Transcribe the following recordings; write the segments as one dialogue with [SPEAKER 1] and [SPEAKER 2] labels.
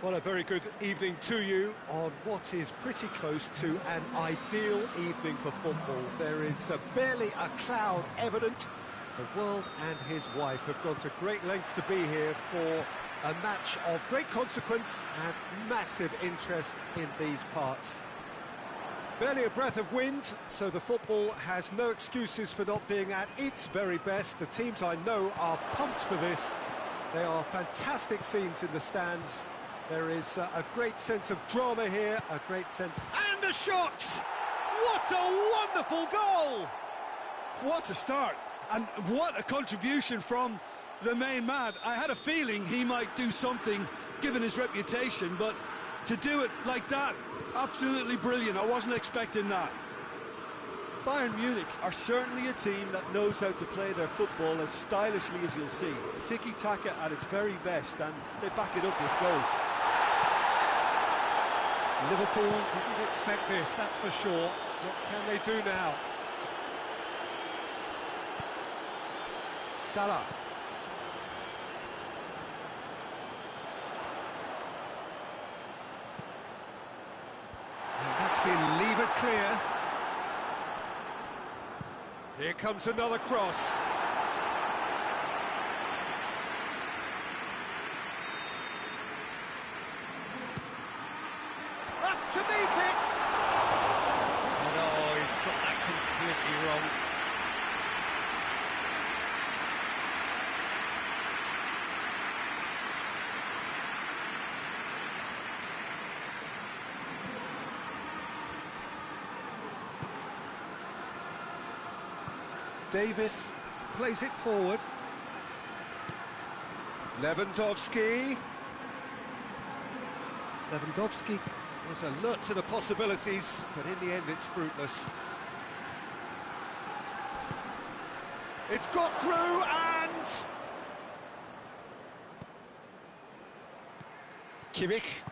[SPEAKER 1] Well, a very good evening to you on what is pretty close to an ideal evening for football. There is barely a cloud evident. The world and his wife have gone to great lengths to be here for a match of great consequence and massive interest in these parts. Barely a breath of wind, so the football has no excuses for not being at its very best. The teams I know are pumped for this. They are fantastic scenes in the stands. There is a great sense of drama here, a great sense... And a shot! What a wonderful goal!
[SPEAKER 2] What a start, and what a contribution from the main man. I had a feeling he might do something, given his reputation, but to do it like that, absolutely brilliant. I wasn't expecting that.
[SPEAKER 3] Bayern Munich are certainly a team that knows how to play their football as stylishly as you'll see. Tiki-taka at its very best, and they back it up with goals.
[SPEAKER 1] Liverpool didn't expect this, that's for sure. What can they do now? Salah. And that's been levered clear. Here comes another cross. Up to meet it! And oh, he's got that completely wrong. Davis plays it forward. Lewandowski is alert to the possibilities, but in the end it's fruitless. It's got through and... Kimmich.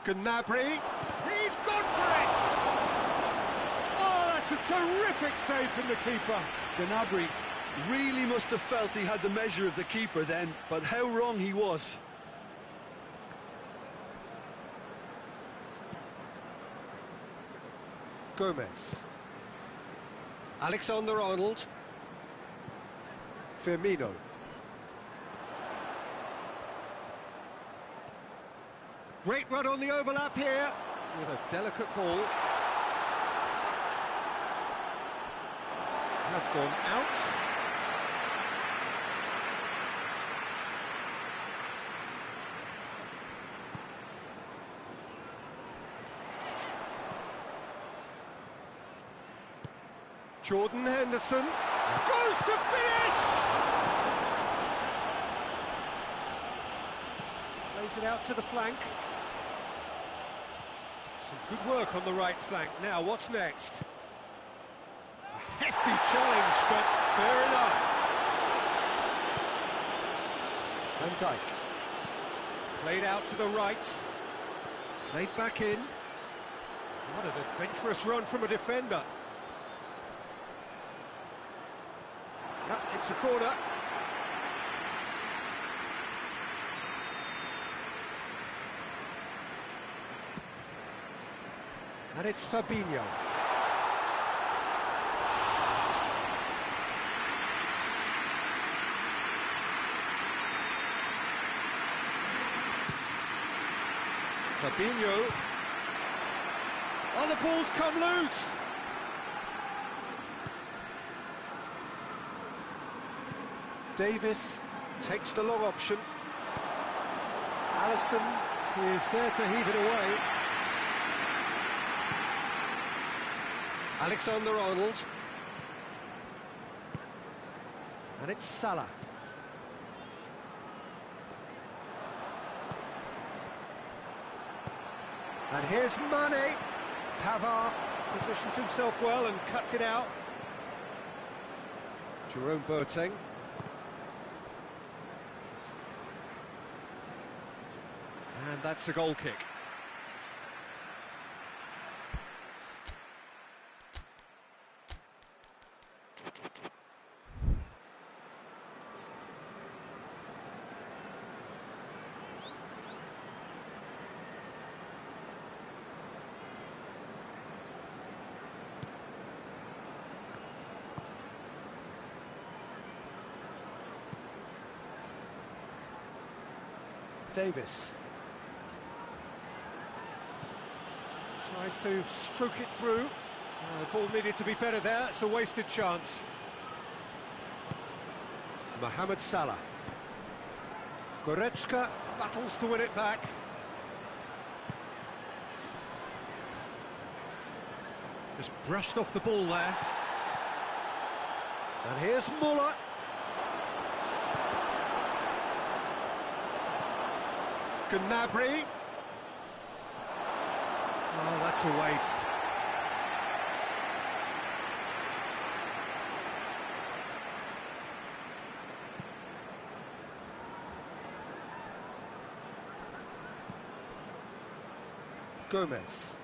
[SPEAKER 1] Gnabry. He's gone for it! Oh, that's a terrific save from the keeper.
[SPEAKER 2] Gnabry really must have felt he had the measure of the keeper then, but how wrong he was.
[SPEAKER 1] Gomez. Alexander-Arnold. Firmino. Great run on the overlap here, with a delicate ball. Has gone out. Jordan Henderson goes to finish! Plays it out to the flank. Some good work on the right flank. Now, what's next? A hefty challenge, but fair enough. Van Dijk. Played out to the right. Played back in. What an adventurous run from a defender. Yep, it's a corner. And it's Fabinho. Fabinho. Oh, the ball's come loose. Davis takes the long option. Alisson is there to heave it away. Alexander-Arnold. And it's Salah. And here's Mane. Pavard positions himself well and cuts it out. Jerome Boateng. And that's a goal kick. Davis. Tries to stroke it through. Ball needed to be better there. It's a wasted chance. Mohamed Salah. Goretzka battles to win it back. Just brushed off the ball there. And here's Muller. Gnabry. Oh, that's a waste. Gomez.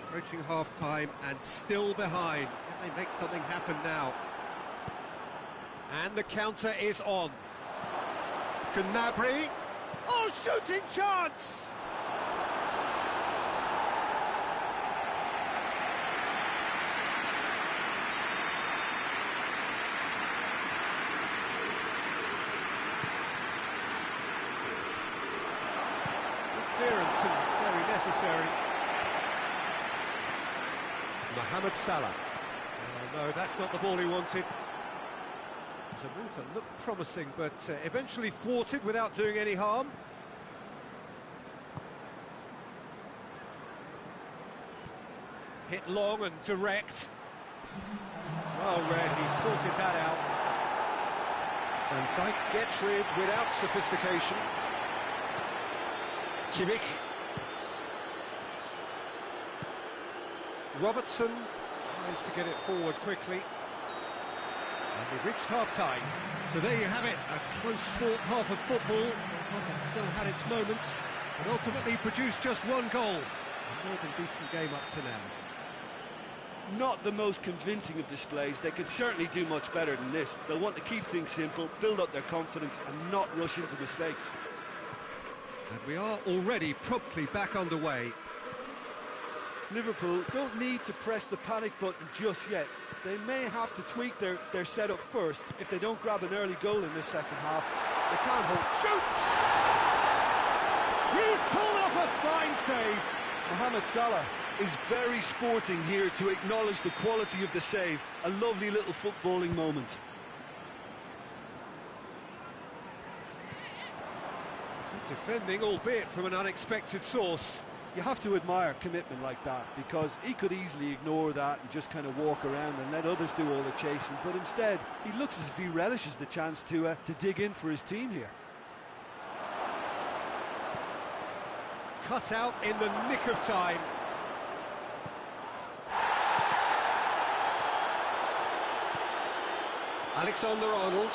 [SPEAKER 1] Approaching half-time and still behind. Can they make something happen now? And the counter is on. Gnabry. Oh, shooting chance! Clearance and very necessary. Mohamed Salah. Oh, no, that's not the ball he wanted. It was a move that looked promising, but eventually thwarted without doing any harm. Hit long and direct. Well read, he sorted that out. And Dijk gets rid without sophistication. Kimmich. Robertson tries to get it forward quickly. And we've reached half-time. So there you have it, a close-fought half of football. It still had its moments, but ultimately produced just one goal. A more than decent game up to now.
[SPEAKER 3] Not the most convincing of displays. They could certainly do much better than this. They'll want to keep things simple, build up their confidence and not rush into mistakes.
[SPEAKER 1] And we are already promptly back underway.
[SPEAKER 3] Liverpool don't need to press the panic button just yet. They may have to tweak their setup first. If they don't grab an early goal in this second half, they can't hold.
[SPEAKER 1] Shoots! He's pulled off a fine save.
[SPEAKER 3] Mohamed Salah is very sporting here to acknowledge the quality of the save. A lovely little footballing moment.
[SPEAKER 1] Good defending, albeit from an unexpected source.
[SPEAKER 3] You have to admire commitment like that, because he could easily ignore that and just kind of walk around and let others do all the chasing, but instead he looks as if he relishes the chance to dig in for his team here.
[SPEAKER 1] Cut out in the nick of time. Alexander-Arnold.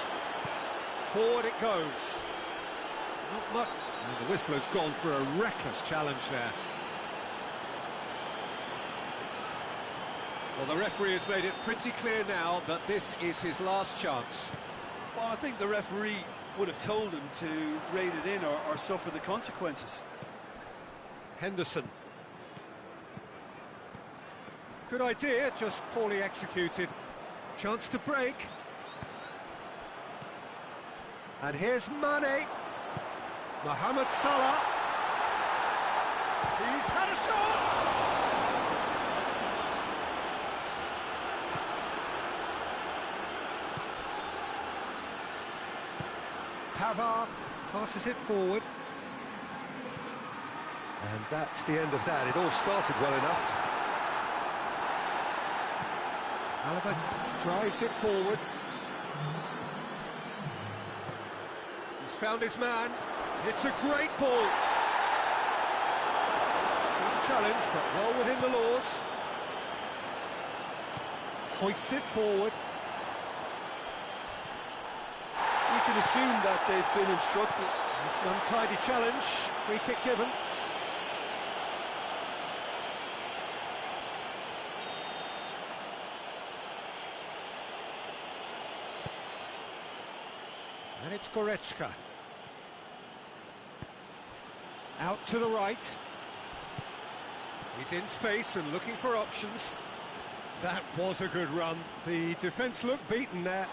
[SPEAKER 1] Forward it goes. Not much. And the whistler's gone for a reckless challenge there. Well, the referee has made it pretty clear now that this is his last chance.
[SPEAKER 3] Well, I think the referee would have told him to rate it in or suffer the consequences.
[SPEAKER 1] Henderson. Good idea, just poorly executed. Chance to break. And here's Mane. Mohamed Salah. He's had a shot! Pavard passes it forward. And that's the end of that. It all started well enough. Alaba drives it forward. He's found his man. It's a great ball. Strong challenge, but well within the laws. Hoists it forward.
[SPEAKER 3] We can assume that they've been instructed.
[SPEAKER 1] It's an untidy challenge. Free kick given. And it's Goretzka. Out to the right. He's in space and looking for options. That was a good run. The defence looked beaten there.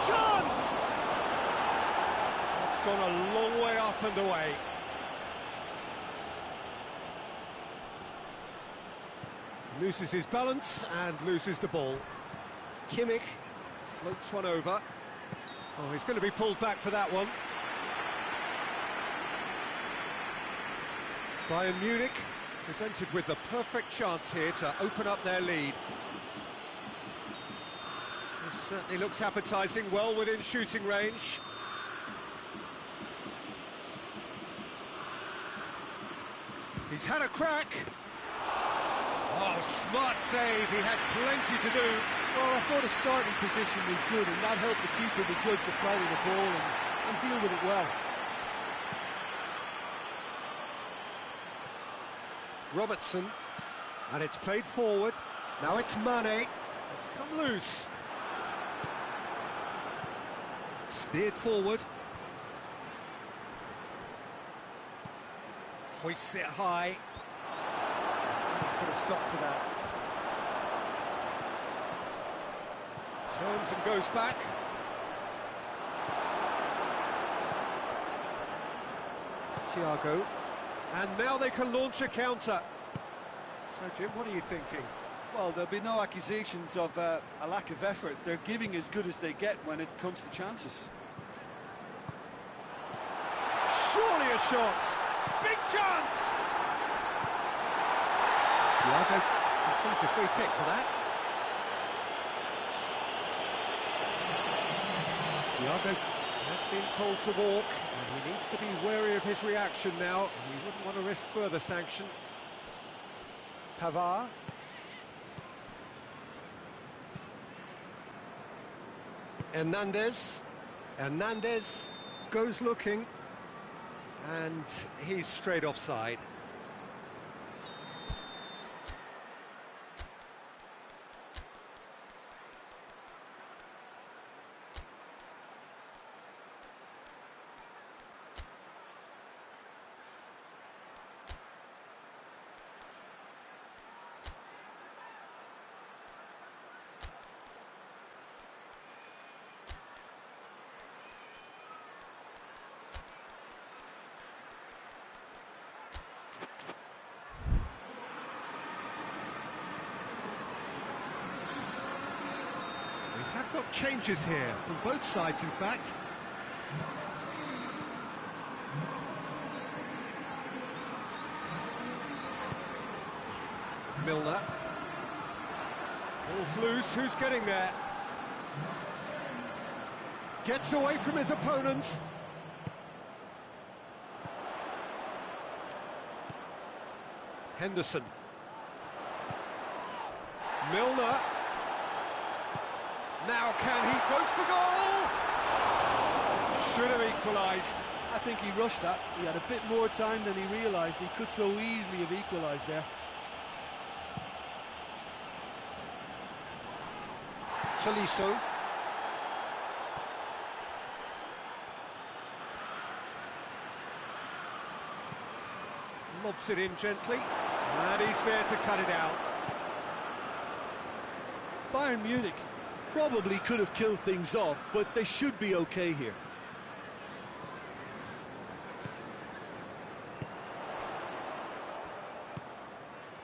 [SPEAKER 1] Chance! gone a long way up and away. Loses his balance and loses the ball. Kimmich floats one over. Oh, he's going to be pulled back for that one. Bayern Munich presented with the perfect chance here to open up their lead. This certainly looks appetising, well within shooting range. He's had a crack. Oh, smart save, he had plenty to do.
[SPEAKER 3] Well, I thought his starting position was good, and that helped the keeper to judge the flight of the ball and deal with it well.
[SPEAKER 1] Robertson, and it's played forward. Now it's Mane. It's come loose. Steered forward. Hoists it high. Let's put a stop to that. Turns and goes back. Thiago. And now they can launch a counter. So, Jim, what are you thinking?
[SPEAKER 3] Well, there'll be no accusations of a lack of effort. They're giving as good as they get when it comes to chances.
[SPEAKER 1] Surely a shot! Big chance! Thiago conceives a free kick for that. Thiago has been told to walk, and he needs to be wary of his reaction now. He wouldn't want to risk further sanction. Pavard. Hernandez goes looking, and he's straight offside. Got changes here from both sides, in fact. Milner. Ball's loose, who's getting there? Gets away from his opponent. Henderson. Milner. Now can he goes for goal? Should have equalised.
[SPEAKER 3] I think he rushed that. He had a bit more time than he realised. He could so easily have equalised there.
[SPEAKER 1] Tolisso. Lobs it in gently, and he's there to cut it out.
[SPEAKER 3] Bayern Munich probably could have killed things off, but they should be okay here.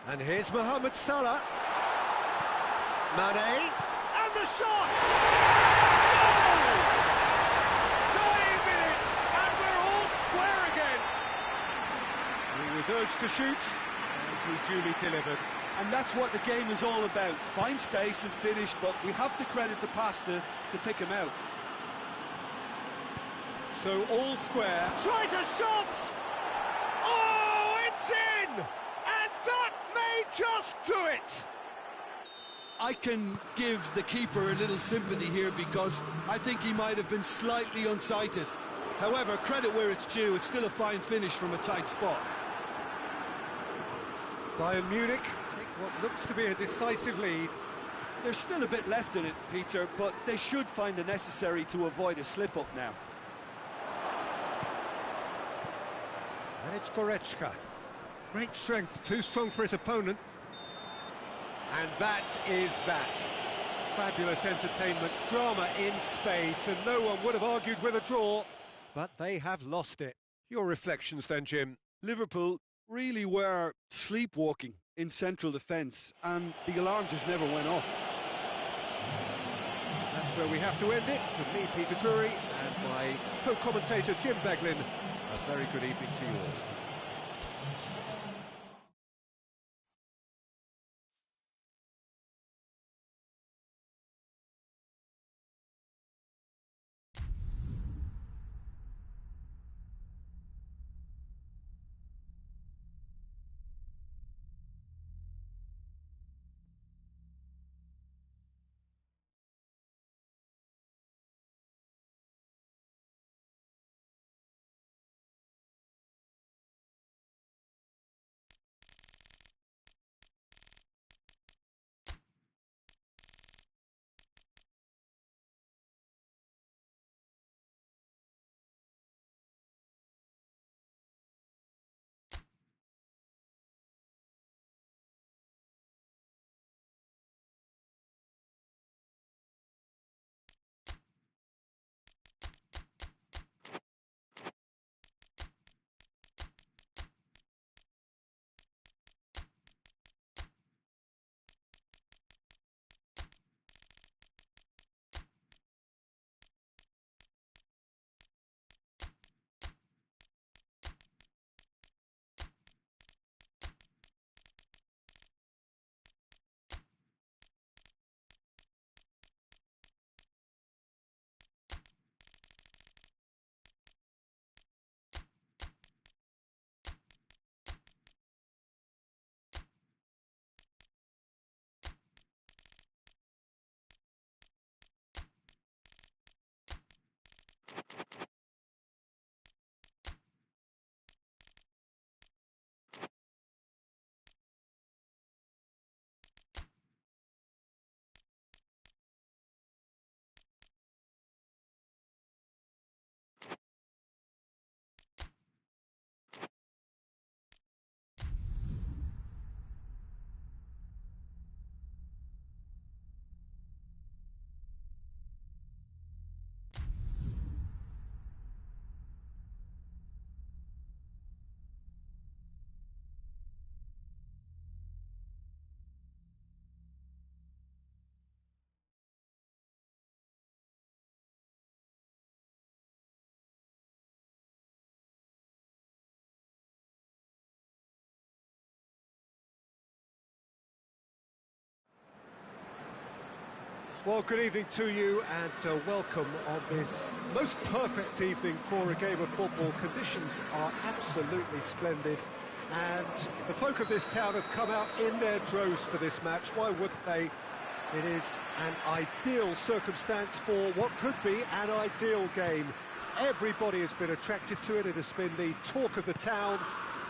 [SPEAKER 1] And here's Mohamed Salah. Mane, and the shot! Goal! 20 minutes, and we're all square again. He was urged to shoot, and he duly delivered.
[SPEAKER 3] And that's what the game is all about. Find space and finish, but we have to credit the pass to pick him out.
[SPEAKER 1] So all square. Tries a shot! Oh, it's in! And that may just do it!
[SPEAKER 3] I can give the keeper a little sympathy here because I think he might have been slightly unsighted. However, credit where it's due, it's still a fine finish from a tight spot.
[SPEAKER 1] Bayern Munich take what looks to be a decisive lead.
[SPEAKER 3] There's still a bit left in it, Peter, but they should find the necessary to avoid a slip-up now.
[SPEAKER 1] And it's Goretzka. Great strength, too strong for his opponent. And that is that. Fabulous entertainment, drama in spades, and no one would have argued with a draw. but they have lost it. Your reflections then, Jim?
[SPEAKER 3] Liverpool really were sleepwalking in central defence, and the alarm just never went off.
[SPEAKER 1] That's where we have to end it. From me, Peter Drury, and my co-commentator, Jim Beglin. A very good evening to you all. Well, good evening to you and welcome on this most perfect evening for a game of football. Conditions are absolutely splendid and the folk of this town have come out in their droves for this match. Why wouldn't they? It is an ideal circumstance for what could be an ideal game. Everybody has been attracted to it. It has been the talk of the town,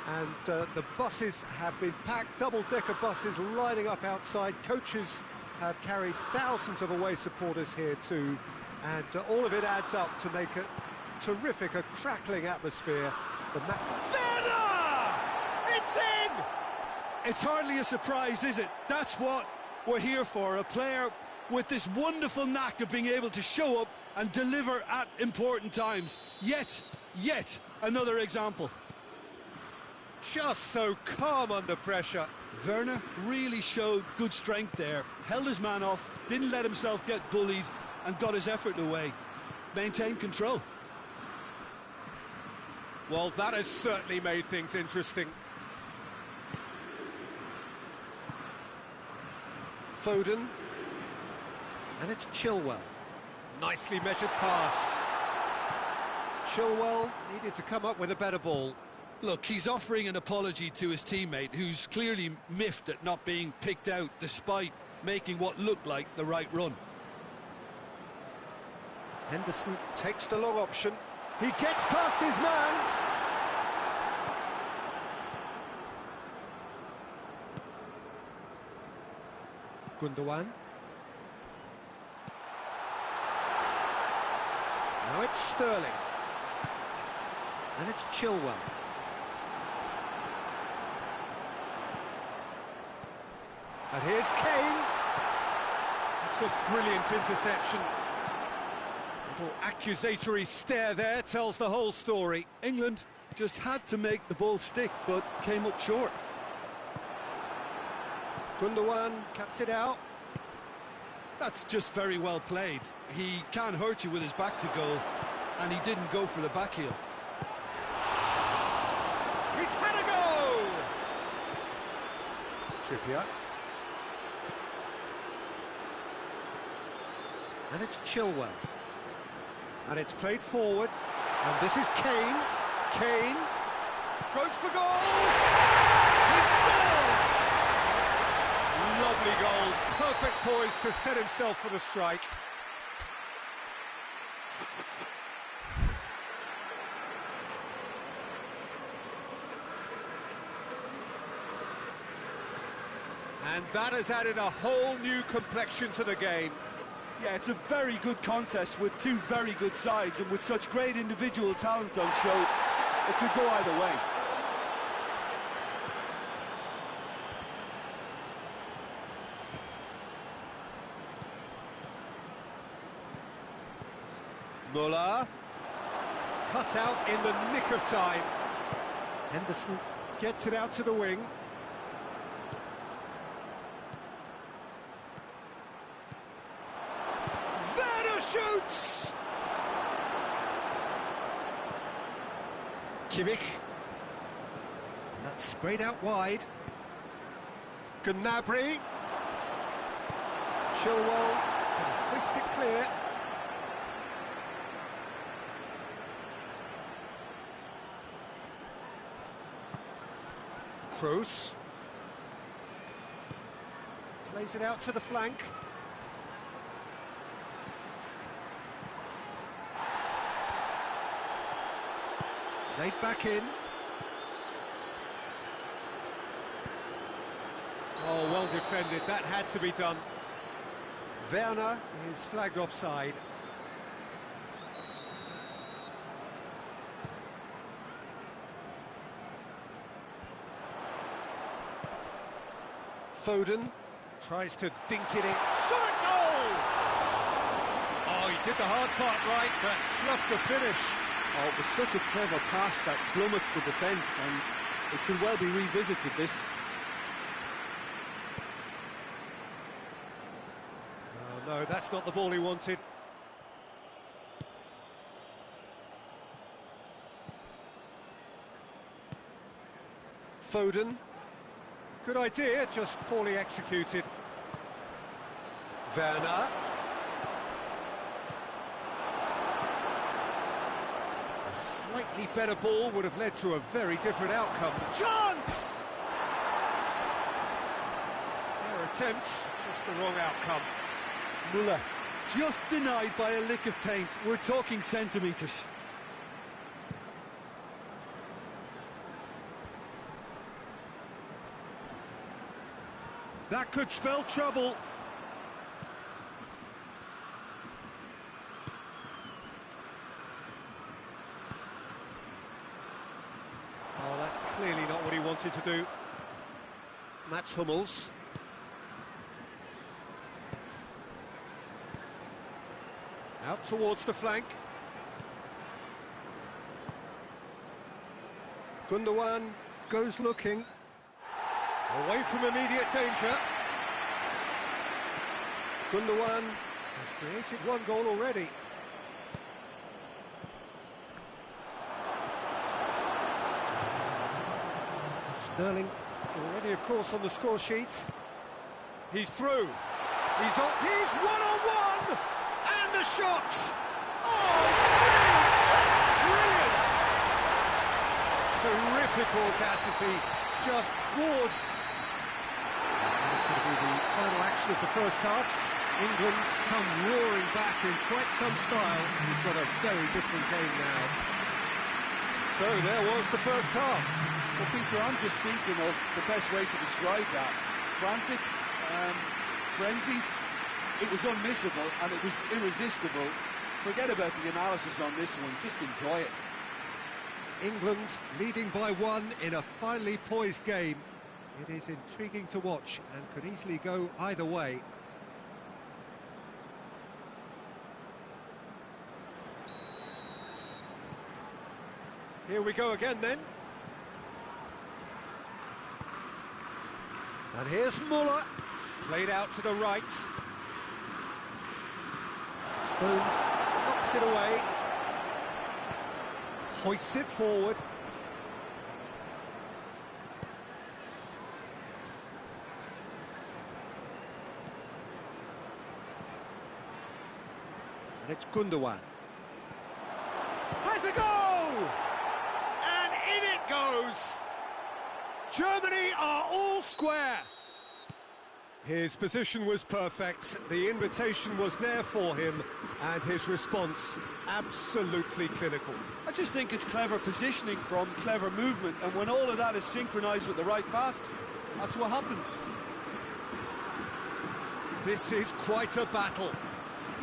[SPEAKER 1] and the buses have been packed, double-decker buses lining up outside. Coaches have carried thousands of away supporters here too, and all of it adds up to make a terrific, a crackling atmosphere. Werner! It's in!
[SPEAKER 2] It's hardly a surprise, is it? That's what we're here for, a player with this wonderful knack of being able to show up and deliver at important times. Yet another example.
[SPEAKER 1] Just so calm under pressure.
[SPEAKER 2] Werner really showed good strength there, held his man off, didn't let himself get bullied and got his effort away. Maintained control.
[SPEAKER 1] Well, that has certainly made things interesting. Foden, and it's Chilwell. Nicely measured pass. Chilwell needed to come up with a better ball.
[SPEAKER 2] Look, he's offering an apology to his teammate, who's clearly miffed at not being picked out despite making what looked like the right run.
[SPEAKER 1] Henderson takes the long option. He gets past his man. Gundogan. Now it's Sterling. And it's Chilwell. And here's Kane. It's a brilliant interception. Little accusatory stare there tells the whole story.
[SPEAKER 3] England just had to make the ball stick, but came up short.
[SPEAKER 1] Gundogan cuts it out.
[SPEAKER 2] That's just very well played. He can't hurt you with his back to goal, and he didn't go for the back heel.
[SPEAKER 1] He's had a go! Trippier. And it's Chilwell. And it's played forward. And this is Kane. Kane goes for goal! He scored! Lovely goal. Perfect poise to set himself for the strike. And that has added a whole new complexion to the game.
[SPEAKER 3] Yeah, it's a very good contest with two very good sides, and with such great individual talent on show, it could go either way.
[SPEAKER 1] Muller, cut out in the nick of time. Henderson gets it out to the wing. Werner shoots! Kimmich. That's sprayed out wide. Gnabry. Chilwell can hoist it clear. Kroos plays it out to the flank. Played back in. Oh, well defended. That had to be done. Werner is flagged offside. Foden tries to dink it in. Shot at goal! Oh, he did the hard part right, but fluffed the finish.
[SPEAKER 3] Oh, it was such a clever pass that plummets the defence, and it could well be revisited, this.
[SPEAKER 1] Oh, no, that's not the ball he wanted. Foden. Good idea, just poorly executed. Werner. A slightly better ball would have led to a very different outcome. Chance! Fair attempt, just the wrong outcome.
[SPEAKER 3] Muller, just denied by a lick of paint. We're talking centimetres.
[SPEAKER 1] That could spell trouble. Oh, that's clearly not what he wanted to do. Mats Hummels. Out towards the flank. Gundogan goes looking. Away from immediate danger. Gundogan has created one goal already. Sterling already, of course, on the score sheet. He's through. He's on. He's one-on-one! And a shot! Oh, brilliant! Just brilliant! Terrific audacity. Just bored. It's going to be the final action of the first half. England come roaring back in quite some style. We've got a very different game now. So there was the first half.
[SPEAKER 3] Well, Peter, I'm just thinking of the best way to describe that. Frantic, frenzied. It was unmissable and it was irresistible. Forget about the analysis on this one, just enjoy it.
[SPEAKER 1] England leading by one in a finely poised game. It is intriguing to watch and could easily go either way. Here we go again then. And here's Muller, played out to the right. Stones knocks it away. Hoists it forward. And it's Gundogan. Has a go! And in it goes! Germany are all square. His position was perfect, the invitation was there for him, and his response absolutely clinical.
[SPEAKER 2] I just think it's clever positioning from clever movement, and when all of that is synchronised with the right pass, that's what happens.
[SPEAKER 1] This is quite a battle.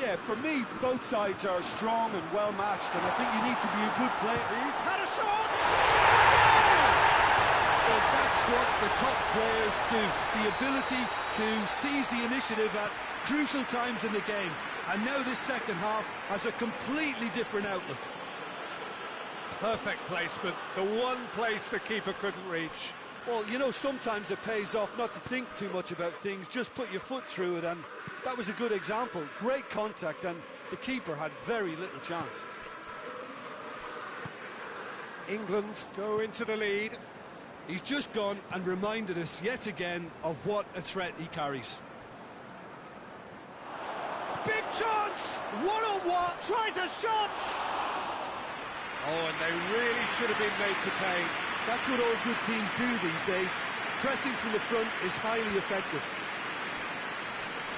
[SPEAKER 2] Yeah, for me, both sides are strong and well matched, and I think you need to be a good player.
[SPEAKER 1] He's had a shot!
[SPEAKER 2] Well, that's what the top players do. The ability to seize the initiative at crucial times in the game. And now this second half has a completely different outlook.
[SPEAKER 1] Perfect placement, the one place the keeper couldn't reach.
[SPEAKER 2] Well, you know, sometimes it pays off not to think too much about things, just put your foot through it, and that was a good example. Great contact, and the keeper had very little chance.
[SPEAKER 1] England go into the lead.
[SPEAKER 2] He's just gone and reminded us yet again of what a threat he carries.
[SPEAKER 1] Big chance! One-on-one, tries a shot! Oh, and they really should have been made to pay.
[SPEAKER 2] That's what all good teams do these days. Pressing from the front is highly effective.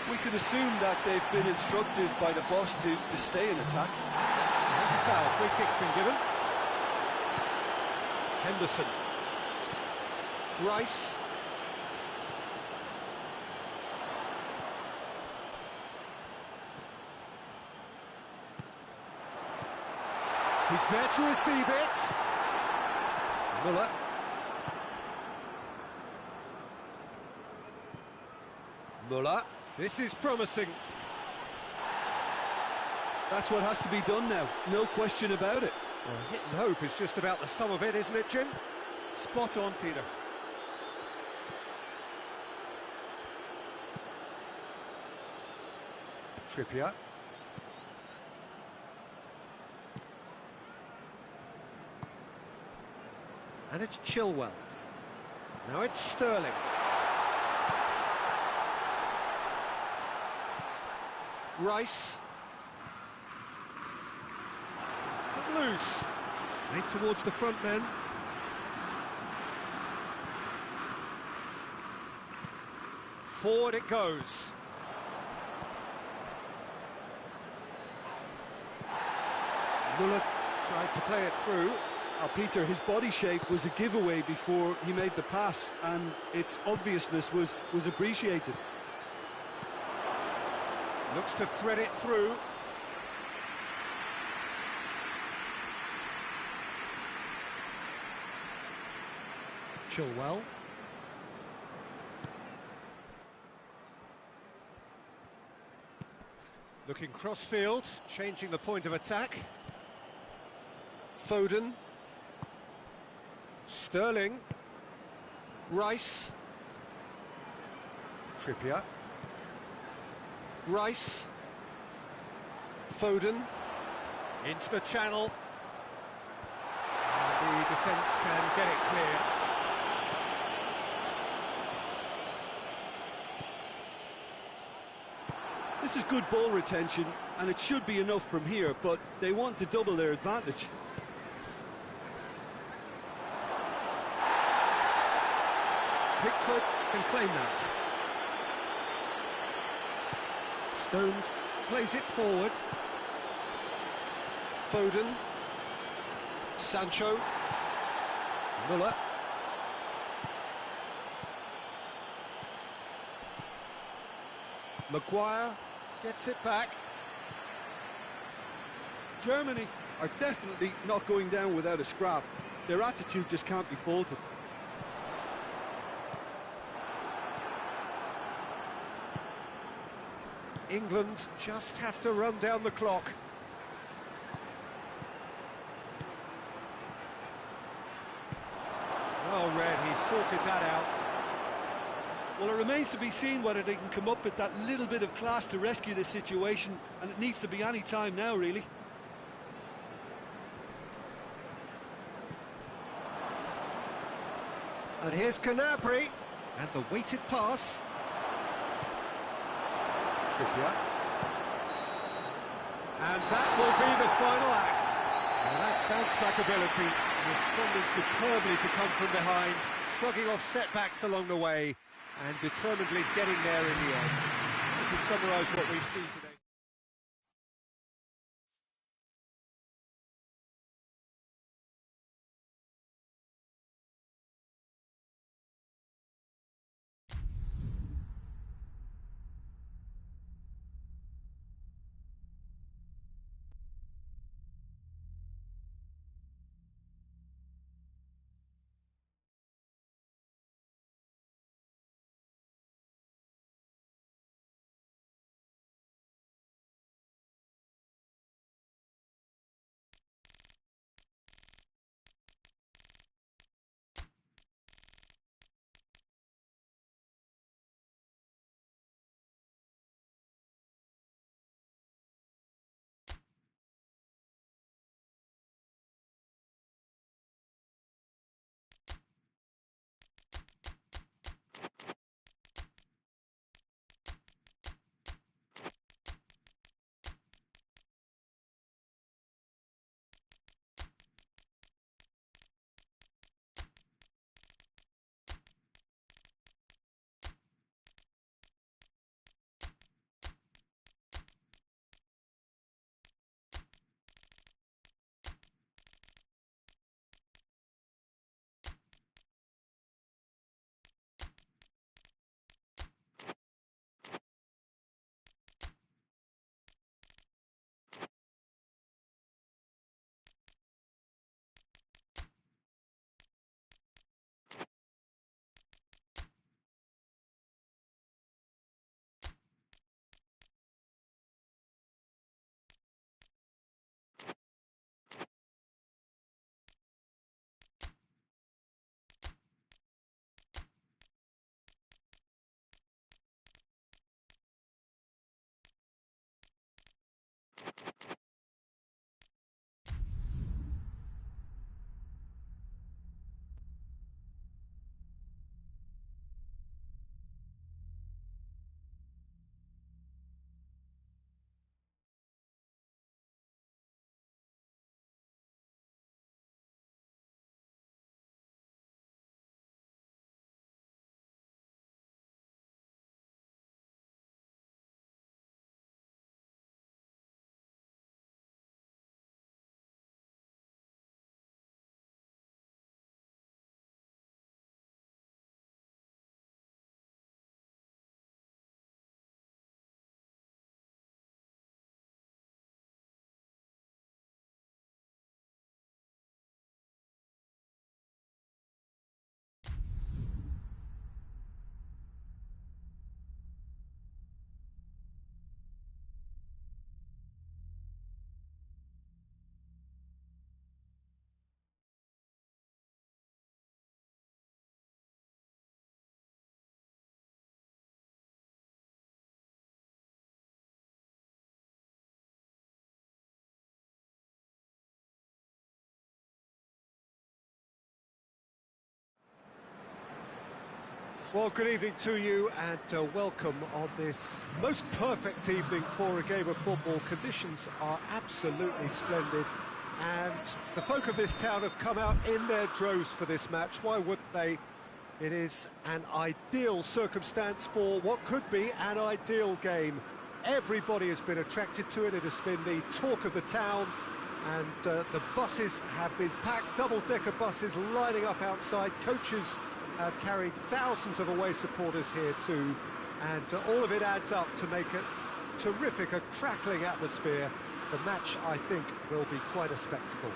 [SPEAKER 2] We could assume that they've been instructed by the boss to stay in attack.
[SPEAKER 1] There's a foul, free kick's been given. Henderson. Rice. He's there to receive it. Muller. Muller. This is promising.
[SPEAKER 2] That's what has to be done now, no question about it.
[SPEAKER 1] Well, hit and hope is just about the sum of it, isn't it, Jim?
[SPEAKER 2] Spot on, Peter.
[SPEAKER 1] Trippier. And it's Chilwell. Now it's Sterling. Rice. He's cut loose. Made towards the front men. Forward it goes. Muller tried to play it through.
[SPEAKER 2] Now, Peter, his body shape was a giveaway before he made the pass, and its obviousness was appreciated.
[SPEAKER 1] Looks to thread it through. Chilwell. Looking cross-field, changing the point of attack. Foden. Sterling. Rice. Trippier. Rice. Foden. Into the channel. And the defence can get it clear.
[SPEAKER 2] This is good ball retention, and it should be enough from here, but they want to double their advantage.
[SPEAKER 1] Pickford can claim that. Stones plays it forward. Foden. Sancho. Muller. Maguire gets it back.
[SPEAKER 2] Germany are definitely not going down without a scrap. Their attitude just can't be faulted.
[SPEAKER 1] England just have to run down the clock. red, he sorted that out.
[SPEAKER 2] Well, it remains to be seen whether they can come up with that little bit of class to rescue this situation, and it needs to be any time now, really.
[SPEAKER 1] And here's Canabry, and the weighted pass. Trippier. And that will be the final act. Well, that's bounce-back ability, responding superbly to come from behind, shrugging off setbacks along the way, and determinedly getting there in the end. To summarise what we've seen today. Well, good evening to you and welcome on this most perfect evening for a game of football. Conditions are absolutely splendid and the folk of this town have come out in their droves for this match. Why wouldn't they? It is an ideal circumstance for what could be an ideal game. Everybody has been attracted to it. It has been the talk of the town and the buses have been packed, double-decker buses lining up outside. Coaches have carried thousands of away supporters here too, and all of it adds up to make a terrific, a crackling atmosphere. The match, I think, will be quite a spectacle.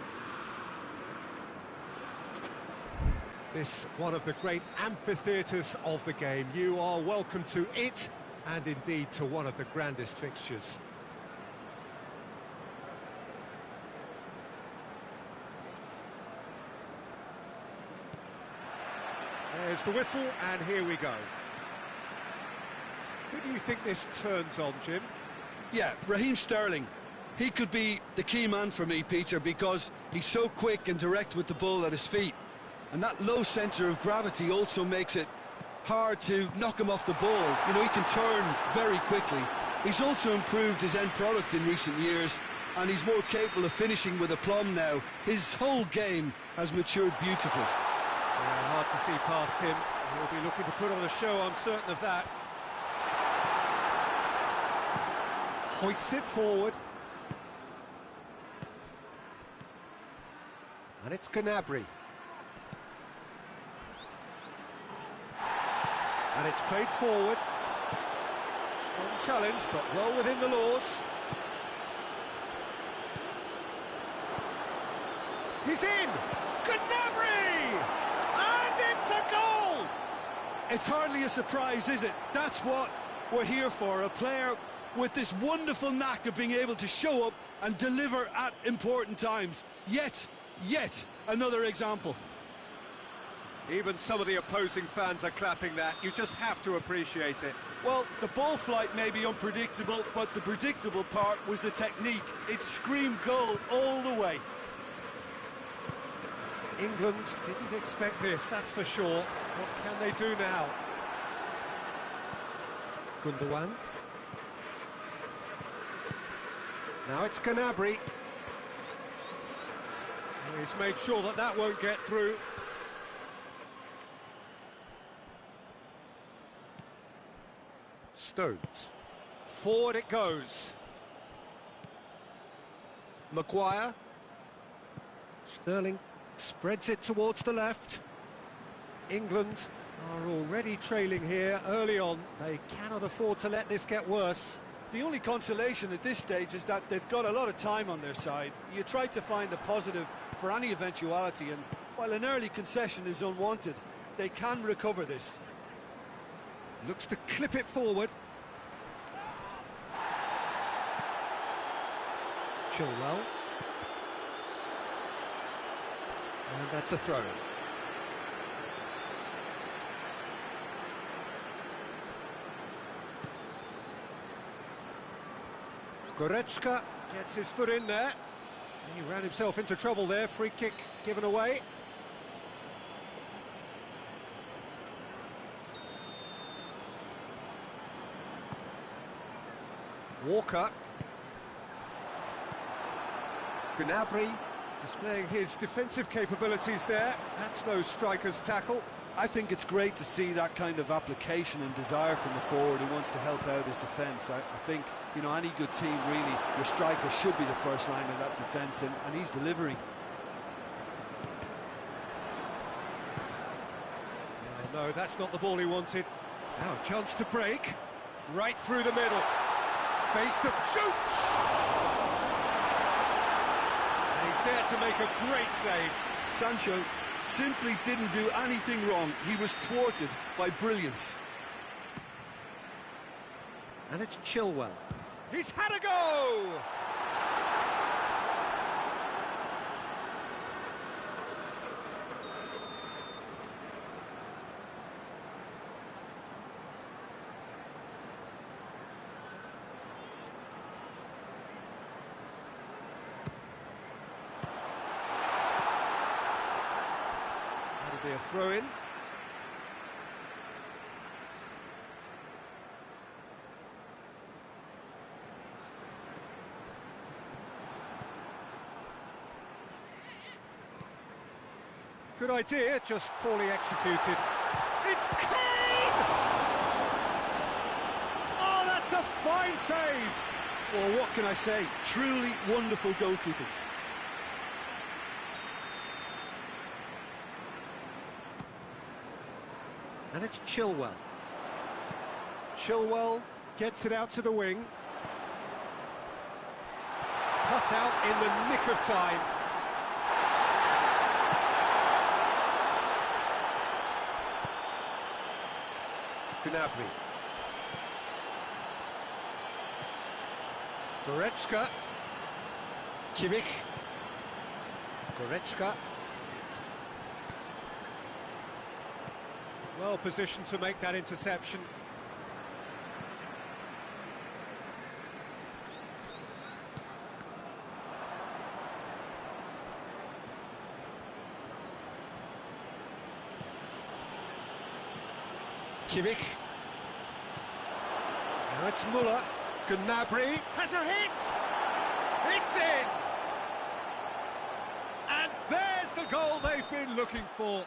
[SPEAKER 1] This one of the great amphitheatres of the game. You are welcome to it, and indeed to one of the grandest fixtures. There's the whistle, and here we go. Who do you think this turns on, Jim?
[SPEAKER 2] Yeah, Raheem Sterling. He could be the key man for me, Peter, because he's so quick and direct with the ball at his feet. And that low centre of gravity also makes it hard to knock him off the ball. You know, he can turn very quickly. He's also improved his end product in recent years, and he's more capable of finishing with aplomb now. His whole game has matured beautifully.
[SPEAKER 1] Yeah, hard to see past him. He'll be looking to put on a show, I'm certain of that. Hoists it forward. And it's Gnabry. And it's played forward. Strong challenge, but well within the laws. He's in! Gnabry! And it's a goal!
[SPEAKER 2] It's hardly a surprise, is it? That's what we're here for, a player with this wonderful knack of being able to show up and deliver at important times. Yet another example.
[SPEAKER 1] Even some of the opposing fans are clapping that. You just have to appreciate it.
[SPEAKER 2] Well, the ball flight may be unpredictable, but the predictable part was the technique. It screamed goal all the way.
[SPEAKER 1] England didn't expect this, that's for sure. What can they do now? Gundogan. Now it's Gnabry. He's made sure that that won't get through. Stones. Forward it goes. Maguire. Sterling spreads it towards the left. England are already trailing here early on. They cannot afford to let this get worse.
[SPEAKER 2] The only consolation at this stage is that they've got a lot of time on their side. You try to find a positive for any eventuality, and while an early concession is unwanted, they can recover this.
[SPEAKER 1] Looks to clip it forward. Chilwell. And that's a throw. Goretzka gets his foot in there. He ran himself into trouble there. Free kick given away. Walker. Gnabry displaying his defensive capabilities there. That's no striker's tackle.
[SPEAKER 2] I think it's great to see that kind of application and desire from a forward who wants to help out his defence. I think, you know, any good team, really, your striker should be the first line of that defence, and he's delivering.
[SPEAKER 1] No, that's not the ball he wanted. Now a chance to break. Right through the middle. Face to shoots! And he's there to make a great save.
[SPEAKER 2] Sancho simply didn't do anything wrong. He was thwarted by brilliance.
[SPEAKER 1] And it's Chilwell. He's had a go! That'll be a throw-in. Good idea, just poorly executed. It's Kane! Oh, that's a fine save!
[SPEAKER 2] Well, what can I say? Truly wonderful goalkeeping.
[SPEAKER 1] And it's Chilwell. Chilwell gets it out to the wing. Cut out in the nick of time. Gnabry. Goretzka. Kimmich. Goretzka. Well positioned to make that interception. Kimmich. Now it's Muller. Gnabry has a hit! It's in! And there's the goal they've been looking for.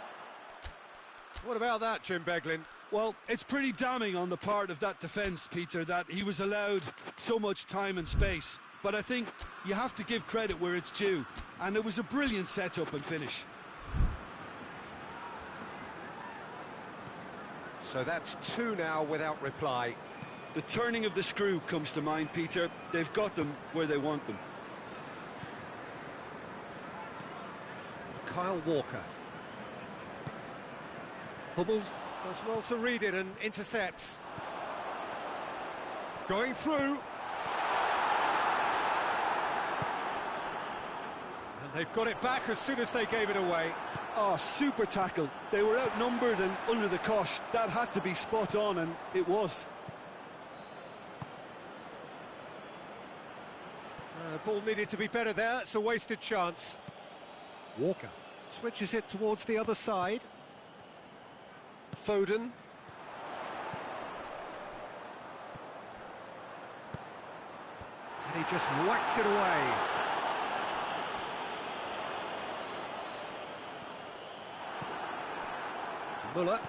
[SPEAKER 1] What about that, Jim Beglin?
[SPEAKER 2] Well, it's pretty damning on the part of that defence, Peter, that he was allowed so much time and space. But I think you have to give credit where it's due. And it was a brilliant setup and finish.
[SPEAKER 1] So that's two now without reply.
[SPEAKER 2] The turning of the screw comes to mind, Peter. They've got them where they want them.
[SPEAKER 1] Kyle Walker. Hubbles does well to read it and intercepts. Going through. And they've got it back as soon as they gave it away.
[SPEAKER 2] Oh, super tackle. They were outnumbered and under the cosh. That had to be spot on, and it was.
[SPEAKER 1] Ball needed to be better there. It's a wasted chance. Walker switches it towards the other side. Foden. And he just whacks it away. Muller.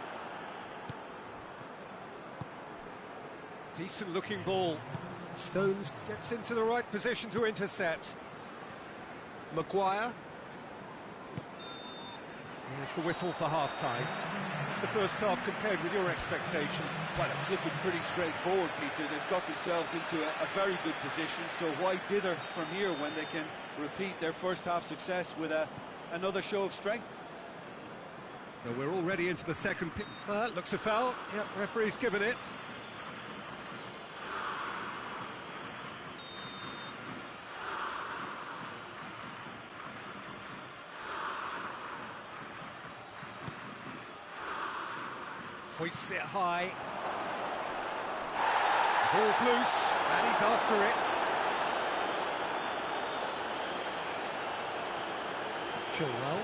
[SPEAKER 1] Decent looking ball. Stones gets into the right position to intercept. Maguire. Here's the whistle for half-time. It's the first half compared with your expectation.
[SPEAKER 3] Well, it's looking pretty straightforward, Peter. They've got themselves into a very good position, so why dither from here when they can repeat their first half success with another show of strength?
[SPEAKER 1] So we're already into the second. Looks a foul. Yep, referee's given it. Hoists it high. Ball's loose, and he's after it. Chilwell.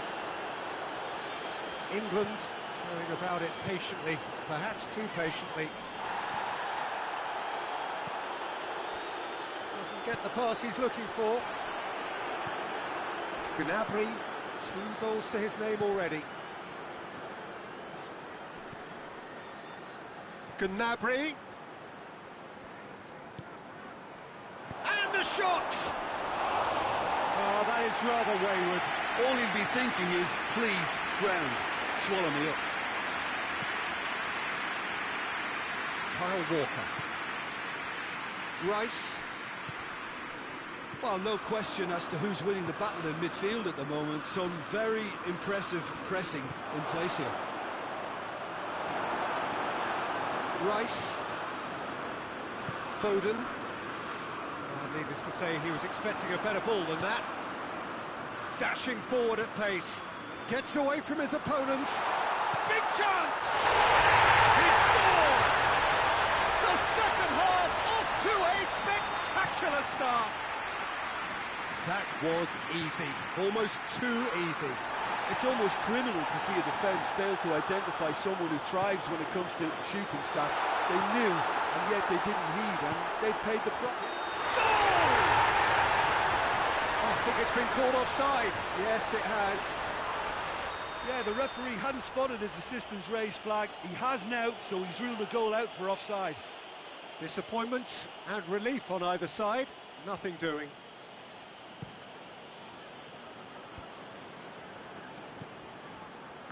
[SPEAKER 1] England going about it patiently, perhaps too patiently. Doesn't get the pass he's looking for. Gnabry, 2 goals to his name already. Gnabry. And a shot! Oh, that is rather wayward.
[SPEAKER 2] All he'd be thinking is, please, ground, swallow me up.
[SPEAKER 1] Kyle Walker. Rice.
[SPEAKER 2] Well, no question as to who's winning the battle in midfield at the moment. Some very impressive pressing in place here.
[SPEAKER 1] Rice. Foden. Needless to say, he was expecting a better ball than that. Dashing forward at pace. Gets away from his opponents. Big chance! He scored! The second half off to a spectacular start. That was easy. Almost too easy.
[SPEAKER 2] It's almost criminal to see a defence fail to identify someone who thrives when it comes to shooting stats. They knew, and yet they didn't heed, and they've paid the price.
[SPEAKER 1] Goal! I think it's been called offside. Yes, it has.
[SPEAKER 2] Yeah, the referee hadn't spotted his assistant's raised flag. He has now, so he's ruled the goal out for offside.
[SPEAKER 1] Disappointment and relief on either side. Nothing doing.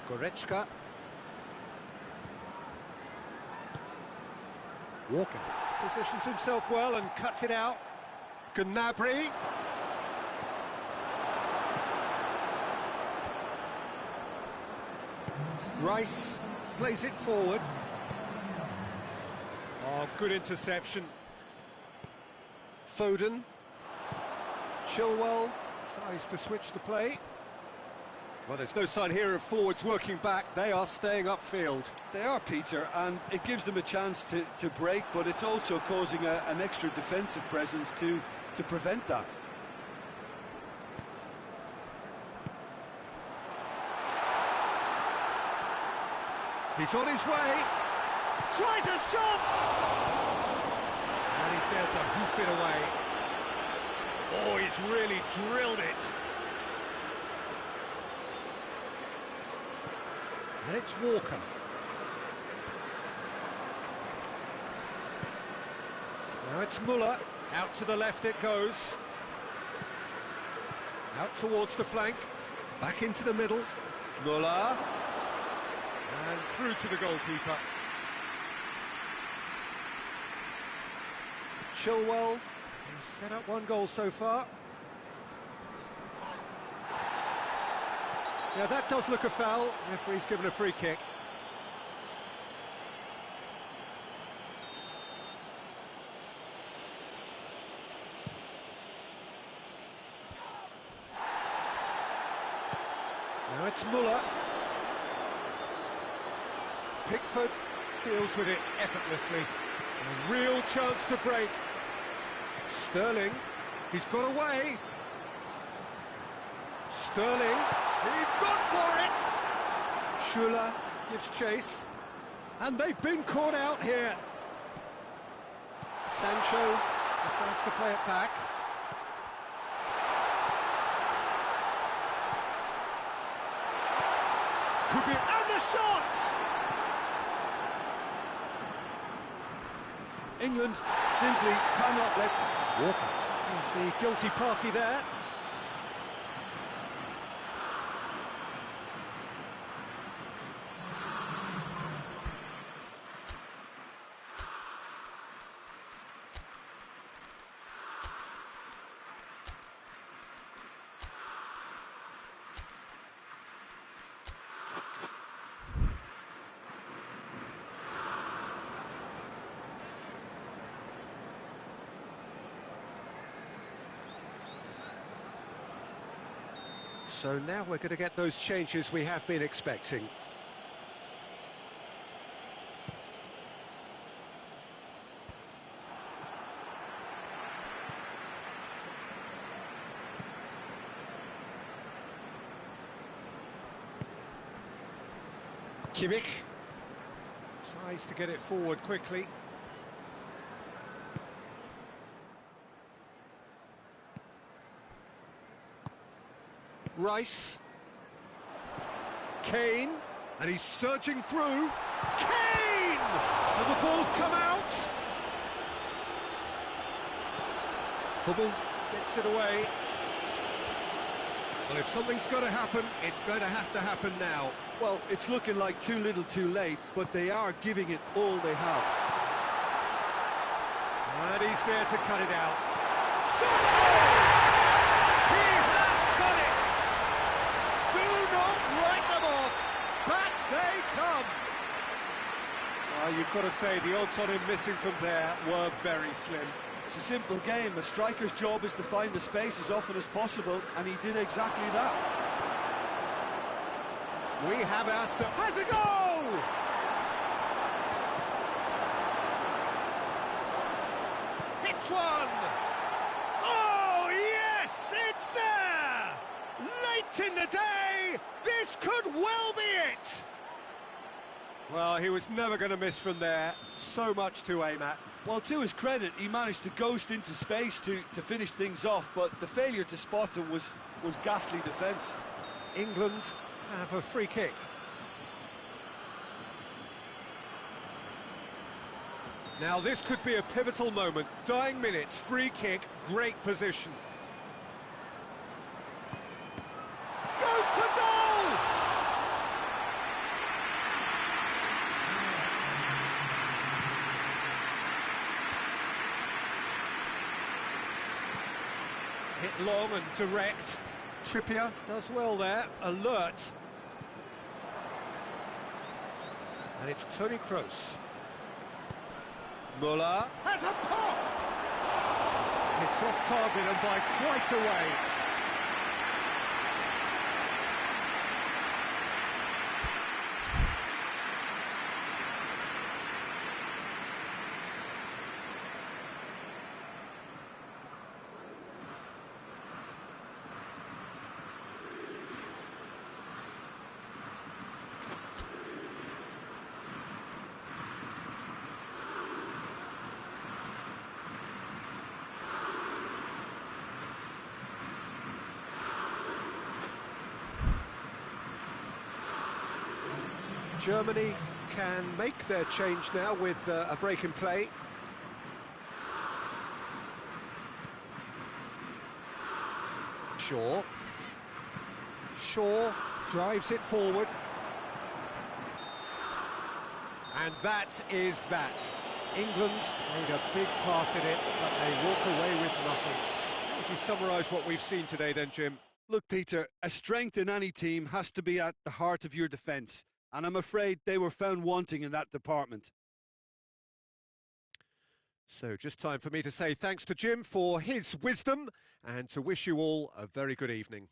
[SPEAKER 1] Goretzka. Walker positions himself well and cuts it out. Gnabry. Rice plays it forward. Oh, good interception. Foden. Chilwell tries to switch the play. Well, there's no sign here of forwards working back. They are staying upfield.
[SPEAKER 2] They are, Peter, and it gives them a chance to break, but it's also causing an extra defensive presence to prevent that.
[SPEAKER 1] He's on his way. Tries a shot! And he's there to hoof it away. Oh, he's really drilled it. And it's Walker. Now it's Muller. Out to the left it goes. Out towards the flank. Back into the middle. Muller. And through to the goalkeeper. Chilwell. He's set up one goal so far. Yeah, that does look a foul. Referee's given a free kick. Now it's Muller. Pickford deals with it effortlessly. A real chance to break. Sterling, he's got away. Sterling, he's gone for it! Schuller gives chase. And they've been caught out here. Sancho decides to play it back. Could be... And the shot!
[SPEAKER 2] England simply cannot let...
[SPEAKER 1] Walker. He's the guilty party there. So now we're going to get those changes we have been expecting. Kimmich tries to get it forward quickly. Rice. Kane. And he's surging through. Kane! And the ball's come out. Hubbles gets it away. Well, if something's going to happen, it's going to happen now.
[SPEAKER 2] Well, it's looking like too little too late, but they are giving it all they have.
[SPEAKER 1] And he's there to cut it out. Shot! He has done it! Do not write them off. Back they come. You've got to say, the odds on him missing from there were very slim.
[SPEAKER 2] It's a simple game. A striker's job is to find the space as often as possible, and he did exactly that.
[SPEAKER 1] We have ourselves... Has a goal! Hits one! Oh, yes! It's there! Late in the day, this could well be it! Well, he was never going to miss from there. So much to aim at.
[SPEAKER 2] Well, to his credit, he managed to ghost into space to finish things off, but the failure to spot him was ghastly defence.
[SPEAKER 1] England have a free kick. Now this could be a pivotal moment. Dying minutes, free kick, great position. Goes for goal! Hit long and direct. Trippier does well there, alert. And it's Toni Kroos. Muller has a pop! It's off target and by quite a way. Germany can make their change now with a break in play. Shaw drives it forward. And that is that. England made a big part in it, but they walk away with nothing. How would you summarise what we've seen today then, Jim?
[SPEAKER 2] Look, Peter, a strength in any team has to be at the heart of your defence, and I'm afraid they were found wanting in that department.
[SPEAKER 1] So just time for me to say thanks to Jim for his wisdom and to wish you all a very good evening.